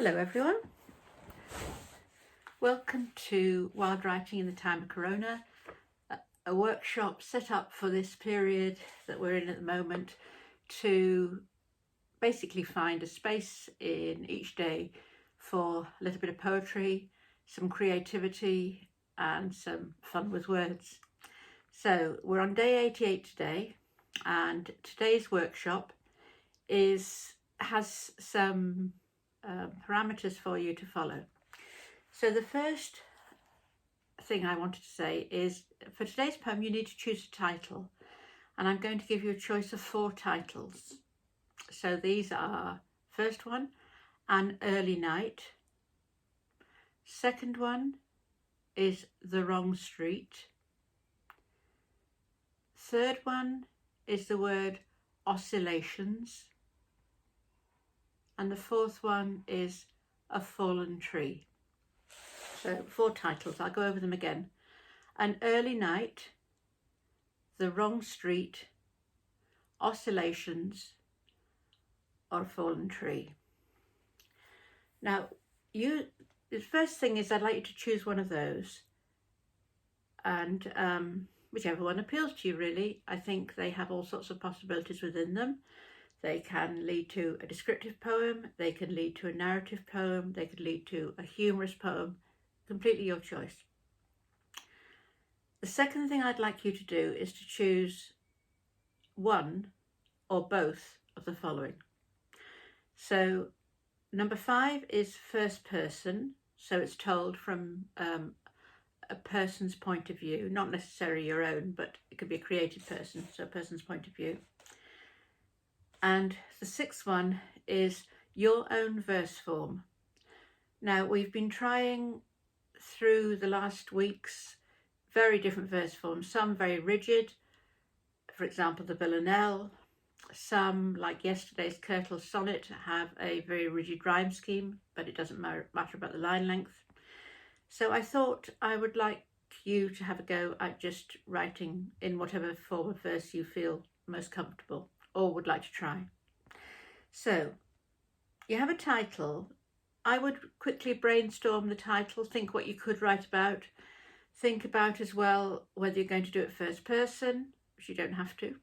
Hello everyone, welcome to Wild Writing in the Time of Corona, a workshop set up for this period that we're in at the moment to basically find a space in each day for a little bit of poetry, some creativity and some fun with words. So we're on day 88 today, and today's workshop has some parameters for you to follow. So the first thing I wanted to say is, for today's poem you need to choose a title, and I'm going to give you a choice of 4 titles. So these are: first one, An Early Night; second one is The Wrong Street; third one is the word Oscillations; and the fourth one is A Fallen Tree. So 4 titles, I'll go over them again. An Early Night, The Wrong Street, Oscillations, or A Fallen Tree. Now, the first thing is I'd like you to choose one of those, and whichever one appeals to you really. I think they have all sorts of possibilities within them. They can lead to a descriptive poem, they can lead to a narrative poem, they could lead to a humorous poem, completely your choice. The second thing I'd like you to do is to choose one or both of the following. So number 5 is first person, so it's told from a person's point of view, not necessarily your own, but it could be a creative person, so a person's point of view. And the 6th one is your own verse form. Now, we've been trying through the last weeks very different verse forms, some very rigid, for example the villanelle, some like yesterday's Kirtle sonnet have a very rigid rhyme scheme, but it doesn't matter about the line length. So I thought I would like you to have a go at just writing in whatever form of verse you feel most comfortable or would like to try. So you have a title. I would quickly brainstorm the title, think what you could write about, think about as well whether you're going to do it first person, which you don't have to,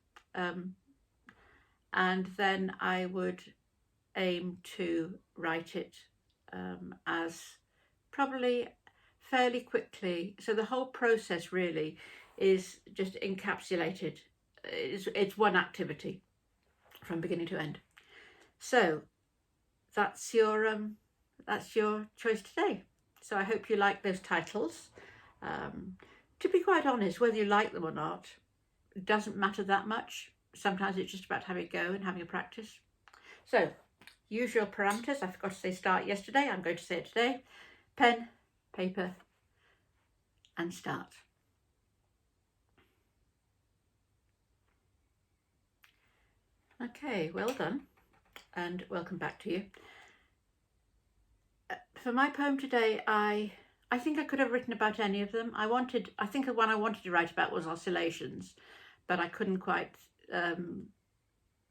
and then I would aim to write it as probably fairly quickly. So the whole process really is just encapsulated. It's one activity from beginning to end. So that's your choice today. So I hope you like those titles. To be quite honest, whether you like them or not, it doesn't matter that much. Sometimes it's just about having a go and having a practice. So use your parameters. I forgot to say start yesterday. I'm going to say it today. Pen, paper, and start. Okay, well done, and welcome back to you. For my poem today, I think I could have written about any of them. I think the one I wanted to write about was Oscillations, but I couldn't quite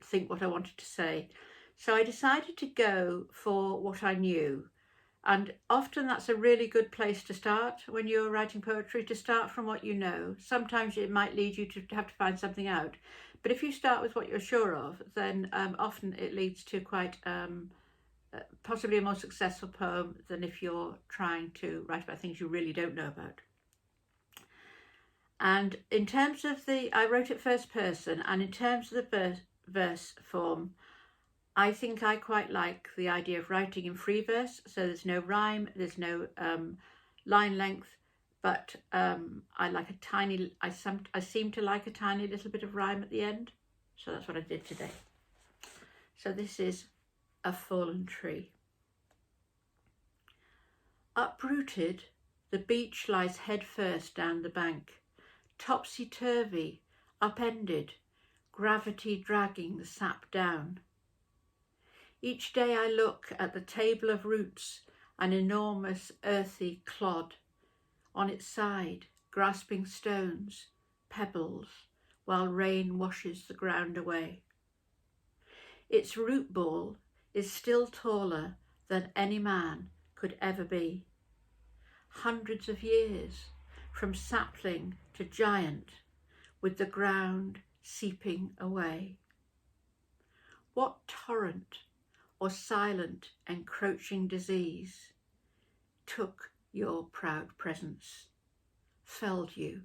think what I wanted to say. So I decided to go for what I knew. And often that's a really good place to start when you're writing poetry, to start from what you know. Sometimes it might lead you to have to find something out. But if you start with what you're sure of, then often it leads to quite possibly a more successful poem than if you're trying to write about things you really don't know about. And in terms of I wrote it first person, and in terms of the verse form, I think I quite like the idea of writing in free verse, so there's no rhyme, there's no line length, but I seem to like a tiny little bit of rhyme at the end, so that's what I did today. So this is A Fallen Tree. Uprooted, the beach lies head first down the bank, topsy-turvy, upended, gravity dragging the sap down. Each day I look at the table of roots, an enormous earthy clod, on its side grasping stones, pebbles, while rain washes the ground away. Its root ball is still taller than any man could ever be. Hundreds of years, from sapling to giant, with the ground seeping away. What torrent or silent encroaching disease took your proud presence, felled you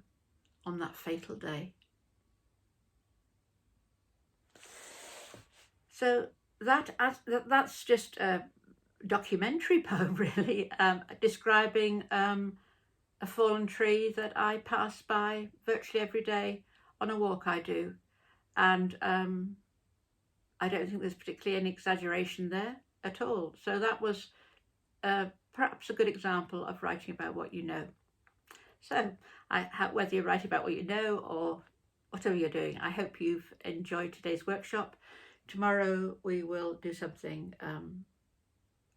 on that fatal day? So that's just a documentary poem, really, describing a fallen tree that I pass by virtually every day on a walk I do. And I don't think there's particularly any exaggeration there at all. So that was perhaps a good example of writing about what you know. So whether you're writing about what you know or whatever you're doing, I hope you've enjoyed today's workshop. Tomorrow we will do something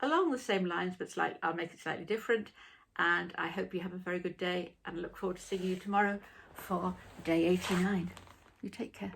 along the same lines, but I'll make it slightly different. And I hope you have a very good day and look forward to seeing you tomorrow for day 89. You take care.